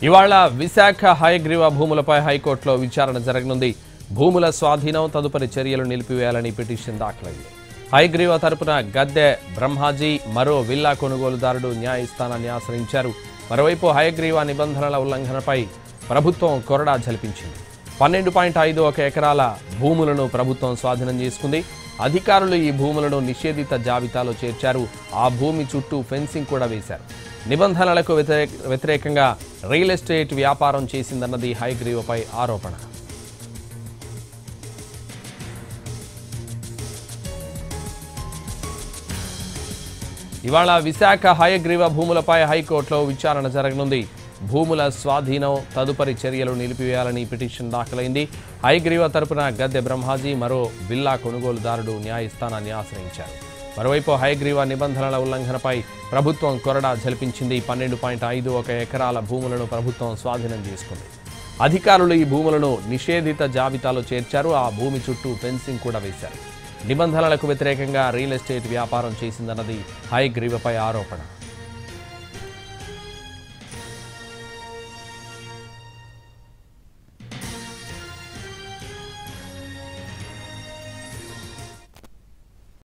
ఇవాళ విశాఖ హయగ్రీవ భూములపై హైకోర్టులో విచారణ జరగనుంది. భూముల స్వాధీనం తదుపరి చర్యలు నిలిపివేయాలని పిటిషన్ దాఖలైంది. హయగ్రీవ తరపున గద్దె బ్రహ్మాజీ మరో విల్లా కొనుగోలుదారుడు న్యాయస్థానాన్ని ఆశ్రయించారు. మరోవైపు హయగ్రీవ నిబంధనల ఉల్లంఘనపై ప్రభుత్వం కొరడా జలిపించింది. 12.51 ఎకరాల భూములను ప్రభుత్వం స్వాధీనం చేసుకుంది. అధికారులు ఈ భూములను నిషేధిత జాబితాలో చేర్చారు. ఆ భూమి చుట్టూ ఫెన్సింగ్ కూడా వేశారు. నిబంధనలకు వ్యతిరేకంగా రియల్ ఎస్టేట్ వ్యాపారం చేసిందన్నది హయగ్రీవపై ఆరోపణ. ఇవాళ విశాఖ హయగ్రీవ భూములపై హైకోర్టులో విచారణ జరగనుంది. భూముల స్వాధీనం తదుపరి చర్యలు నిలిపివేయాలని పిటిషన్ దాఖలైంది. హయగ్రీవ తరపున గద్దె బ్రహ్మాజీ మరో విల్లా కొనుగోలుదారుడు న్యాయస్థానాన్ని ఆశ్రయించారు. మరోవైపు హయగ్రీవ నిబంధనల ఉల్లంఘనపై ప్రభుత్వం కొరడా జలిపించింది. 12.51 ఎకరాల భూములను ప్రభుత్వం స్వాధీనం చేసుకుంది. అధికారులు ఈ భూములను నిషేధిత జాబితాలో చేర్చారు. ఆ భూమి చుట్టూ ఫెన్సింగ్ కూడా వేశారు. నిబంధనలకు వ్యతిరేకంగా రియల్ ఎస్టేట్ వ్యాపారం చేసిందన్నది హయగ్రీవపై ఆరోపణ.